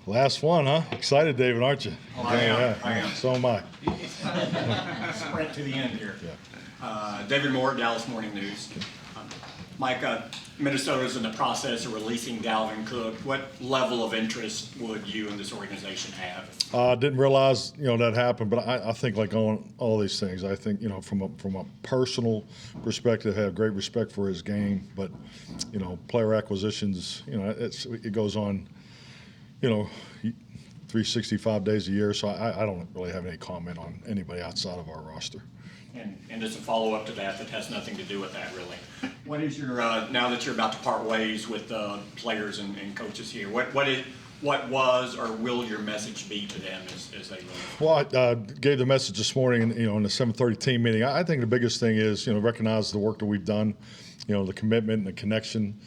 Last one, huh? Excited, David, aren't you? Oh, I am. So am I. Sprint to the end here. David Moore, Dallas Morning News. Mike, Minnesota's in the process of releasing Dalvin Cook. What level of interest would you and this organization have? Didn't realize, that happened, but I think like on all these things, I think, from a personal perspective, I have great respect for his game, but, player acquisitions, it goes on, 365 days a year, so I don't really have any comment on anybody outside of our roster. And just a follow-up to that has nothing to do with that, really. What is your, now that you're about to part ways with players and coaches here, what was or will your message be to them as they leave? Well, I gave the message this morning, in the 7:30 team meeting. I think the biggest thing is, recognize the work that we've done, the commitment and the connection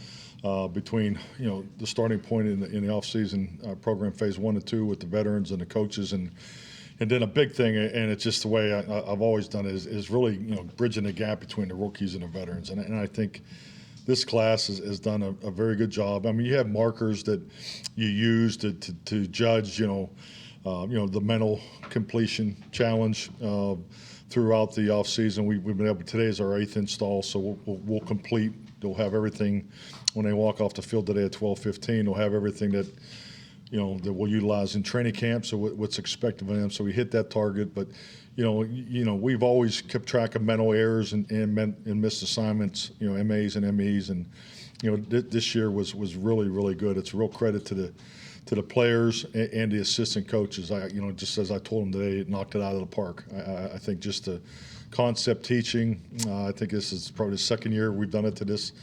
between, the starting point in the offseason program phase 1 and 2 with the veterans and the coaches, and then a big thing, and it's just the way I've always done it, is really, bridging the gap between the rookies and the veterans. And I think this class has done a very good job. I mean, you have markers that you use to judge, the mental completion challenge throughout the offseason. We've been able. Today is our 8th install, so we'll complete. They'll have everything when they walk off the field today at 12:15. They'll have everything that we'll utilize in training camp. So what's expected of them. So we hit that target, but we've always kept track of mental errors and missed assignments, MAs and MEs, and this year was really, really good. It's a real credit to the players and the assistant coaches. Just as I told them today, it knocked it out of the park. I think just the concept teaching. I think this is probably the second year we've done it to this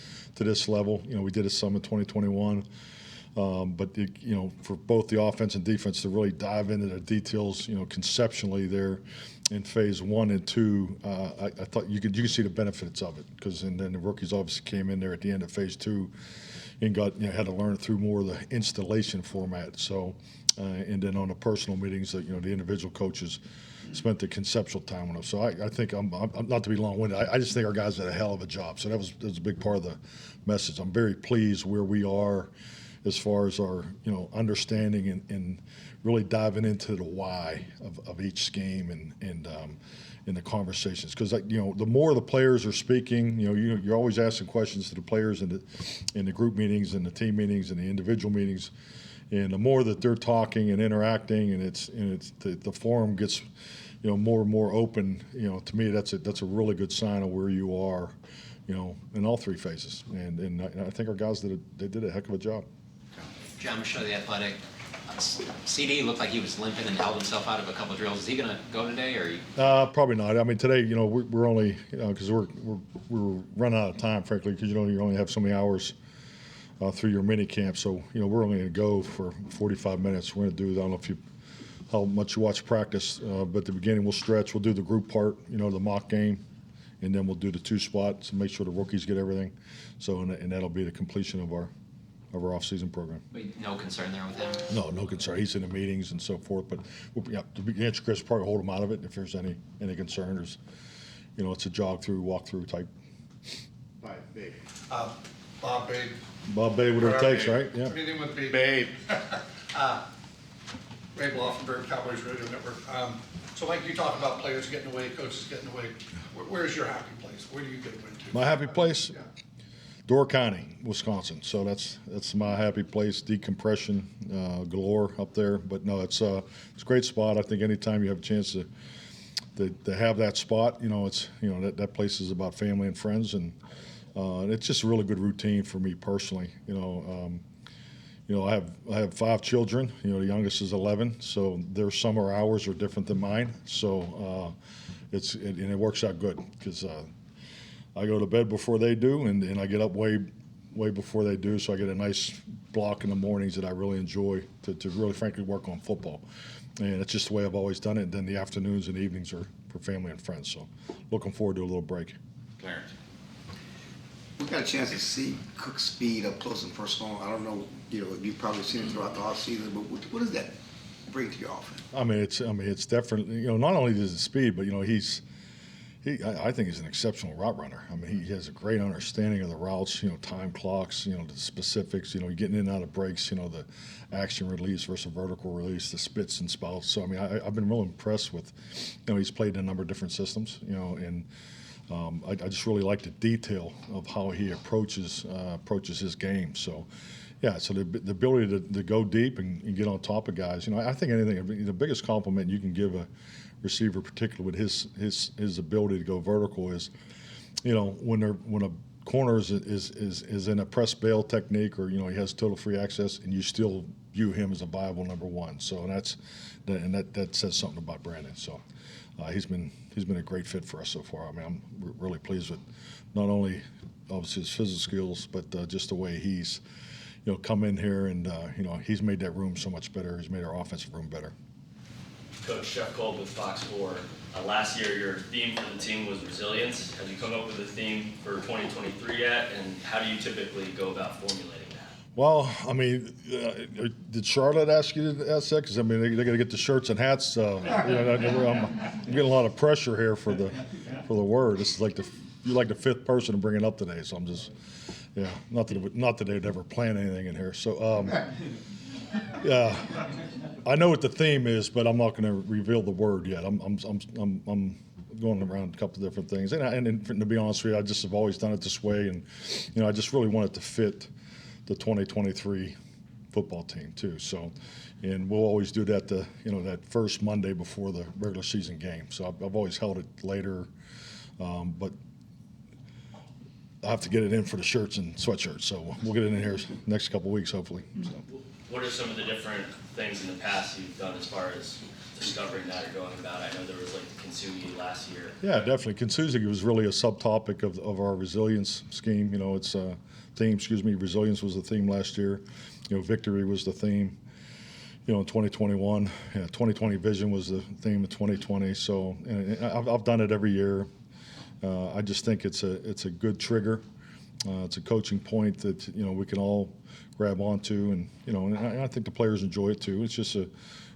level. We did it some in 2021. But for both the offense and defense to really dive into the details, conceptually there in phase 1 and 2, I thought you could see the benefits of it, because then the rookies obviously came in there at the end of phase 2 and had to learn through more of the installation format. So and then on the personal meetings, the individual coaches spent the conceptual time with them. So I think I'm not to be long-winded. I just think our guys did a hell of a job. So that was a big part of the message. I'm very pleased where we are as far as our understanding and really diving into the why of each scheme and in the conversations, because the more the players are speaking, you're always asking questions to the players in the group meetings and the team meetings and the individual meetings, and the more that they're talking and interacting, and the forum gets more and more open. To me, that's a really good sign of where you are, in all 3 phases, and I think our guys did a heck of a job. John Michaud, The Athletic. CD looked like he was limping and held himself out of a couple of drills. Is he going to go today, or? Probably not. I mean, today, we're only, because we're running out of time, frankly, because you only have so many hours through your mini camp. So we're only going to go for 45 minutes. We're going to do. I don't know how much you watch practice, but at the beginning we'll stretch. We'll do the group part, the mock game, and then we'll do the 2 spots and make sure the rookies get everything. So and that'll be the completion of our off-season program. But no concern there with him? No concern. He's in the meetings and so forth. But to answer Chris, probably hold him out of it if there's any concern. There's, it's a walk through type. Babe. Bob Babe. Bob Babe, whatever it takes, right? Yeah. Anything with Babe. Babe. Ray Bloffenberg, Cowboys Radio Network. So, Mike, you talk about players getting away, coaches getting away. Where's your happy place? Where do you get away to? My happy place? Yeah. Door County, Wisconsin. So that's my happy place. Decompression galore up there. But no, it's a great spot. I think anytime you have a chance to have that spot, it's that place is about family and friends, and it's just a really good routine for me personally. I have 5 children. The youngest is 11, so their summer hours are different than mine. So it works out good, because I go to bed before they do, and I get up way before they do, so I get a nice block in the mornings that I really enjoy to really, frankly, work on football. And it's just the way I've always done it. And then the afternoons and evenings are for family and friends. So looking forward to a little break. Clarence. We got a chance to see Cook's speed up close and personal. I don't know, you've probably seen it throughout the offseason, but what does that bring to your offense? I mean, it's definitely, not only is it speed, but he's I think he's an exceptional route runner. I mean, he has a great understanding of the routes, time clocks, the specifics, getting in and out of breaks, the action release versus vertical release, the spits and spouts. So, I mean, I've been real impressed with, he's played in a number of different systems, and I just really like the detail of how he approaches his game. So, yeah, so the ability to go deep and get on top of guys, I think the biggest compliment you can give a receiver, particularly with his ability to go vertical, is when a corner is in a press bail technique, or he has total free access, and you still view him as a viable number one. So that says something about Brandin. So he's been a great fit for us so far. I mean, I'm really pleased with not only obviously his physical skills, but just the way he's come in here, and he's made that room so much better. He's made our offensive room better. Coach Jeff Kolb with Fox 4. Last year, your theme for the team was resilience. Have you come up with a theme for 2023 yet? And how do you typically go about formulating that? Well, I mean, did Charlotte ask you to ask that? Because I mean, they got to get the shirts and hats. I'm getting a lot of pressure here for the word. This is like you're like the fifth person to bring it up today. So I'm just, not that they'd ever plan anything in here. So. Yeah, I know what the theme is, but I'm not going to reveal the word yet. I'm going around a couple of different things, and to be honest with you, I just have always done it this way, and I just really want it to fit the 2023 football team too. So, and we'll always do that that first Monday before the regular season game. So I've always held it later, but I have to get it in for the shirts and sweatshirts. So we'll get it in here next couple of weeks, hopefully. So. What are some of the different things in the past you've done as far as discovering that or going about? I know there was like the Kintsugi last year. Yeah, definitely. Kintsugi was really a subtopic of our resilience scheme. It's a theme, resilience was the theme last year. Victory was the theme, in 2021. 2020 vision was the theme of 2020. So I've done it every year. I just think it's a good trigger. It's a coaching point that, we can all grab onto, and I think the players enjoy it too. It's just an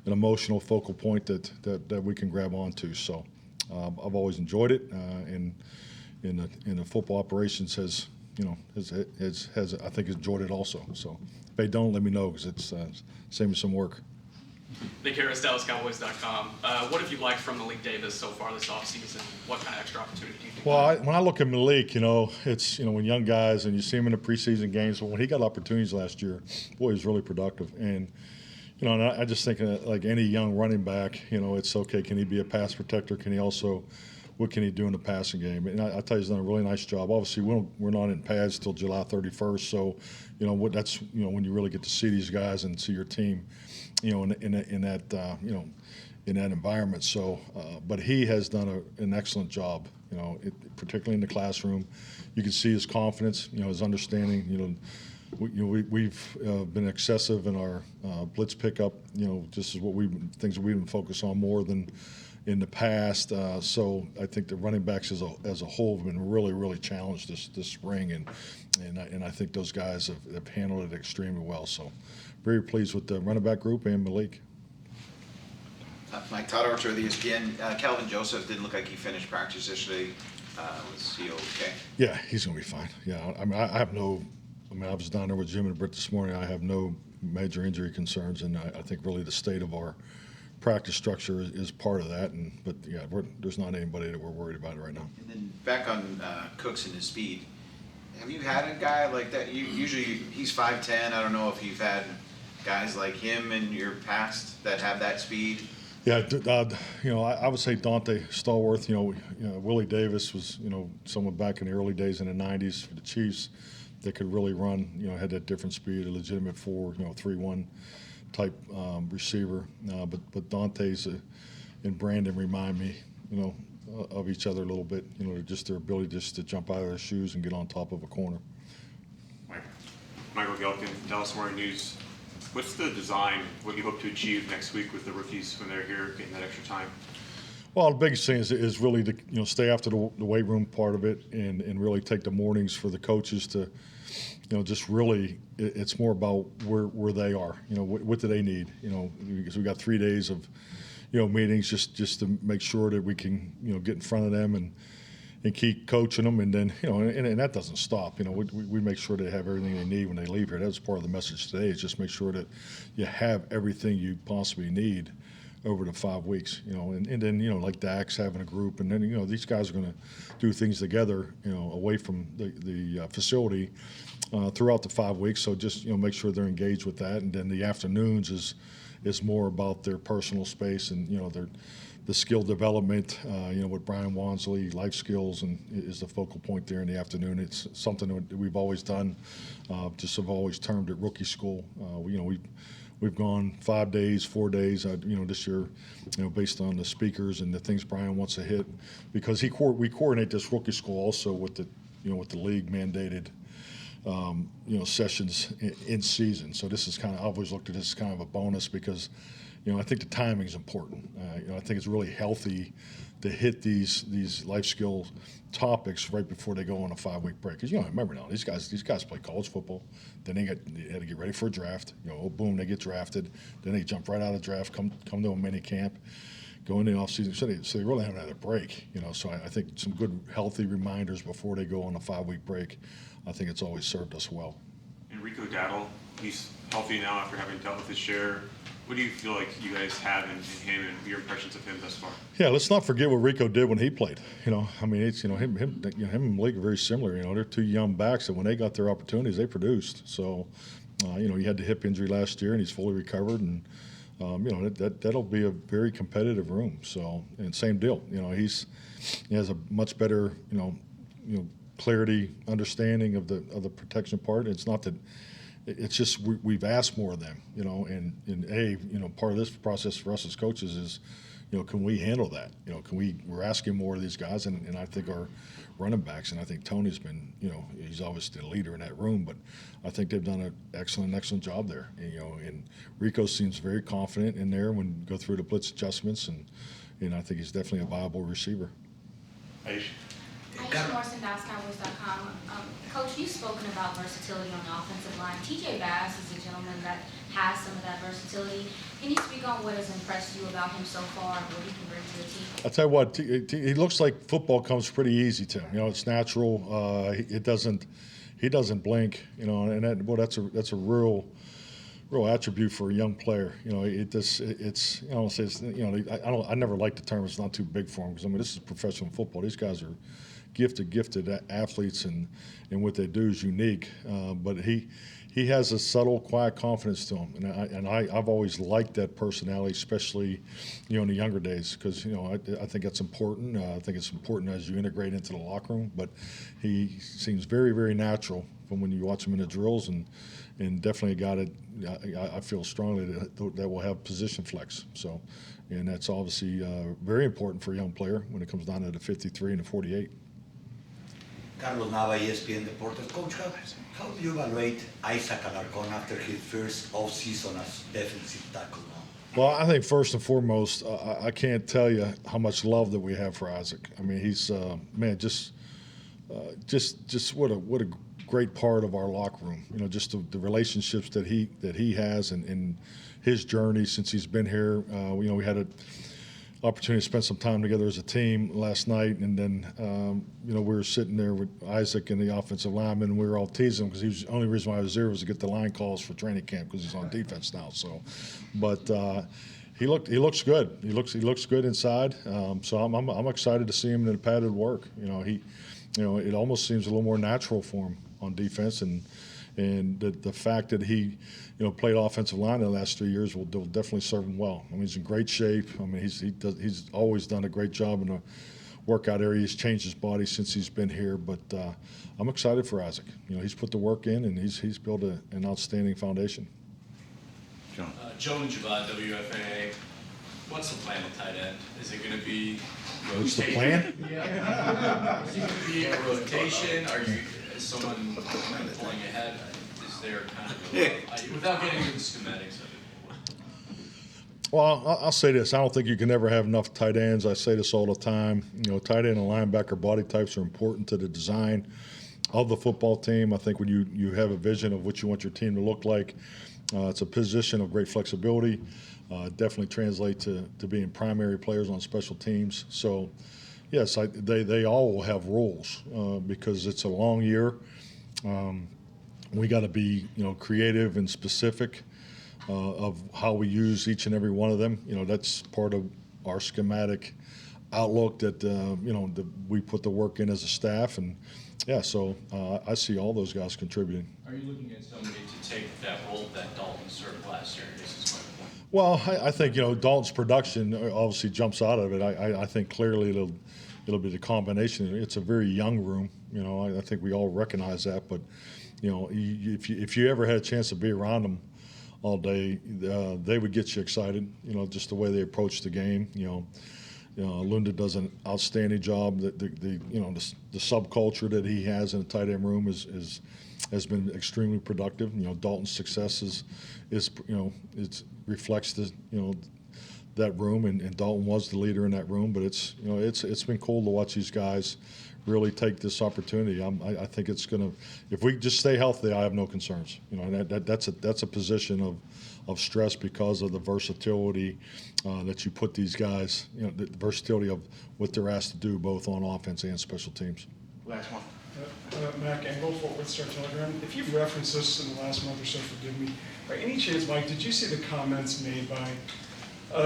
emotional focal point that we can grab onto. So I've always enjoyed it, and in the football operations has I think enjoyed it also. So if they don't, let me know, because it's saving me some work. Nick Harris, DallasCowboys.com. What have you liked from Malik Davis so far this offseason? What kind of extra opportunity do you think? Well, when I look at Malik, it's when young guys and you see him in the preseason games. But when he got opportunities last year, boy, he was really productive. And and I just think like any young running back, it's okay. Can he be a pass protector? Can he also? What can he do in the passing game? And I tell you, he's done a really nice job. Obviously, we're not in pads till July 31st, so that's when you really get to see these guys and see your team, in that environment. So, but he has done an excellent job, particularly in the classroom. You can see his confidence, his understanding. We've been excessive in our blitz pickup. Just as things that we've been focused on more than in the past. So I think the running backs as a whole have been really, really challenged this spring, and I think those guys have handled it extremely well. So very pleased with the running back group and Malik. Mike Todd Archer of the ESPN. Calvin Joseph didn't look like he finished practice yesterday. Was he okay? Yeah, he's going to be fine. Yeah, I mean, I was down there with Jim and Britt this morning. I have no major injury concerns, and I think really the state of our practice structure is part of that. But yeah, there's not anybody that we're worried about right now. And then back on Cooks and his speed. Have you had a guy like that? Usually he's 5'10". I don't know if you've had guys like him in your past that have that speed. Yeah, I would say Dante Stallworth. Willie Davis was someone back in the early days in the '90s for the Chiefs that could really run. Had that different speed, a legitimate 3-1 type receiver. But Dante's and Brandin remind me, of each other a little bit. Just their ability just to jump out of their shoes and get on top of a corner. Michael Gelkin, Dallas Morning News. What's the design, what you hope to achieve next week with the rookies when they're here, getting that extra time? Well, the biggest thing is really to stay after the weight room part of it, and really take the mornings for the coaches to, just really, it's more about where they are. What do they need? Because we got 3 days of, meetings just to make sure that we can, get in front of them and keep coaching them. And then, and that doesn't stop. We make sure they have everything they need when they leave here. That's part of the message today, is just make sure that you have everything you possibly need over the 5 weeks, and then, like Dax having a group, and then, these guys are going to do things together, away from the facility throughout the 5 weeks. So just, make sure they're engaged with that. And then the afternoons is more about their personal space and, the skill development, with Brian Wansley, life skills, and is the focal point there in the afternoon. It's something that we've always done, just have always termed it rookie school. We've gone 5 days, 4 days, this year, based on the speakers and the things Brian wants to hit, because we coordinate this rookie school also with the league mandated, sessions in season. So this is kind of, I've always looked at this as kind of a bonus, because, I think the timing is important. I think it's really healthy to hit these life skill topics right before they go on a 5 week break. Because remember now, these guys play college football, then they had to get ready for a draft. Boom, they get drafted, then they jump right out of the draft, come to a mini camp, go into the offseason. So they really haven't had a break. So I think some good healthy reminders before they go on a 5 week break. I think it's always served us well. And Rico Dowdle, he's healthy now after having dealt with his share. What do you feel like you guys have in him, and your impressions of him thus far? Yeah, let's not forget what Rico did when he played. It's him and Malik are very similar. They're two young backs, and when they got their opportunities, they produced. So, he had the hip injury last year, and he's fully recovered, and that'll be a very competitive room. So, and same deal. He has a much better clarity, understanding of the protection part. It's not that. It's just we've asked more of them, and part of this process for us as coaches is, can we handle that? We're asking more of these guys, and I think our running backs, and I think Tony's been, he's obviously the leader in that room, but I think they've done an excellent job there. And Rico seems very confident in there when you go through the blitz adjustments, and I think he's definitely a viable receiver. Aish? Aisha Morrison, Cowboys.com. Coach, you've spoken about versatility on the offensive line. TJ Bass is a gentleman that has some of that versatility. Can you speak on what has impressed you about him so far and what he can bring to the team? I'll tell you what, he looks like football comes pretty easy to him. It's natural. He doesn't blink. That's a real attribute for a young player. I never liked the term. It's not too big for him, because this is professional football. These guys are gifted athletes, and what they do is unique. But he has a subtle, quiet confidence to him, and I've always liked that personality, especially in the younger days, because I think that's important. I think it's important as you integrate into the locker room. But he seems very, very natural from when you watch him in the drills, and definitely a guy that I feel strongly that will have position flex. So, and that's obviously very important for a young player when it comes down to the 53 and the 48. Carlos Nava, ESPN Deportes. Coach, how do you evaluate Isaac Alarcon after his first offseason as defensive tackle? Well, I think first and foremost, I can't tell you how much love that we have for Isaac. He's just what a great part of our locker room. Just the relationships that he has and his journey since he's been here. We had an opportunity to spend some time together as a team last night, and then we were sitting there with Isaac and the offensive lineman, and we were all teasing him because the only reason why I was there was to get the line calls for training camp, because he's on defense now. So, but he looks good. He looks good inside. So I'm excited to see him in the padded work. It almost seems a little more natural for him on defense, and the fact that he played offensive line in the last 3 years will definitely serve him well. He's in great shape. He's always done a great job in the workout area. He's changed his body since he's been here, but I'm excited for Isaac. He's put the work in, and he's built an outstanding foundation. Joe and Javad, WFAA. What's the plan with tight end? Is it going to be rotation? What's the plan? Yeah. Is it going to be a rotation? Is someone pulling ahead? Is there kind of without getting into the schematics of it? Well, I'll say this. I don't think you can ever have enough tight ends. I say this all the time. Tight end and linebacker body types are important to the design of the football team. I think when you have a vision of what you want your team to look like, It's a position of great flexibility. Definitely translate to being primary players on special teams. So, yes, they all will have roles because it's a long year. We got to be, creative and specific of how we use each and every one of them. That's part of our schematic outlook that, that we put the work in as a staff. And, so I see all those guys contributing. Are you looking at somebody to take that role that Dalton served last year? This is my point. Well, I think, Dalton's production obviously jumps out of it. I think clearly it'll be the combination. It's a very young room. I think we all recognize that. But, if you ever had a chance to be around them all day, they would get you excited, just the way they approach the game. Lunda does an outstanding job. The subculture that he has in the tight end room has been extremely productive. Dalton's success is it reflects that room, and Dalton was the leader in that room. But it's been cool to watch these guys really take this opportunity. I think it's going to, if we just stay healthy, I have no concerns. That's a position of stress because of the versatility that you put these guys, the versatility of what they're asked to do both on offense and special teams. Last one. Mac Engel, Fort Worth Star-Telegram. If you've referenced this in the last month or so, forgive me. By any chance, Mike, did you see the comments made by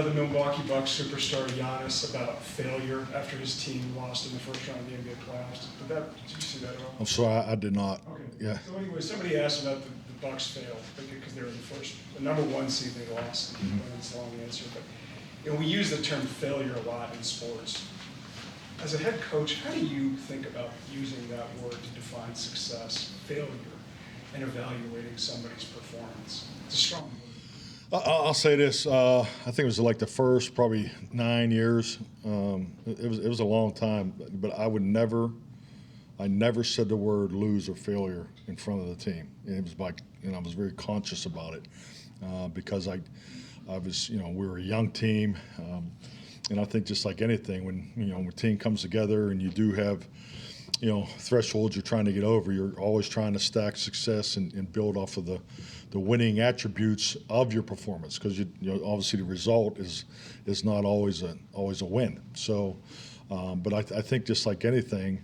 the Milwaukee Bucks superstar Giannis about failure after his team lost in the first round of the NBA playoffs? Did you see that at all? I'm sorry, I did not. Okay. Yeah. So anyway, somebody asked about the Bucks failed because they were the number one seed, they lost. That's a long answer, but we use the term failure a lot in sports. As a head coach, how do you think about using that word to define success, failure, and evaluating somebody's performance? It's a strong word. I'll say this. I think it was like the first probably 9 years. It was a long time, but I never said the word lose or failure in front of the team. And it was I was very conscious about it because I was, we were a young team. And I think just like anything, when a team comes together and you do have, thresholds you're trying to get over, you're always trying to stack success and build off of the winning attributes of your performance, because obviously the result is not always a win. So, but I think just like anything,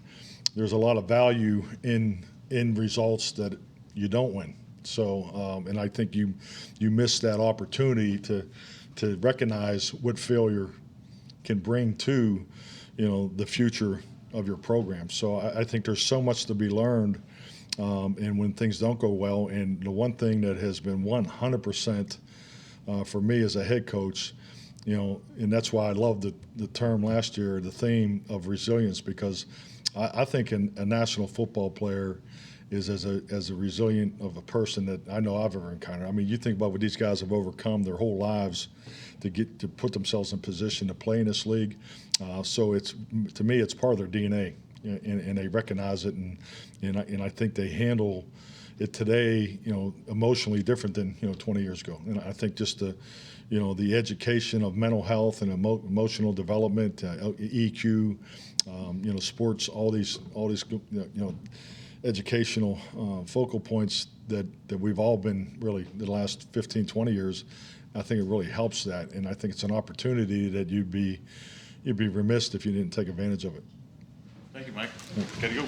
there's a lot of value in results that you don't win. So, and I think you miss that opportunity to recognize what failure can bring to, the future of your program. So I think there's so much to be learned, and when things don't go well. And the one thing that has been 100% for me as a head coach, and that's why I love the term last year, the theme of resilience, because I think a national football player is as a resilient of a person that I know I've ever encountered. I mean, you think about what these guys have overcome their whole lives to put themselves in position to play in this league. So to me, it's part of their DNA, and they recognize it, and I think they handle it today, emotionally different than 20 years ago. And I think just the education of mental health and emotional development, EQ, sports, all these educational focal points that we've all been really the last 15, 20 years. I think it really helps that, and I think it's an opportunity that you'd be remiss if you didn't take advantage of it. Thank you, Mike. Gotta go.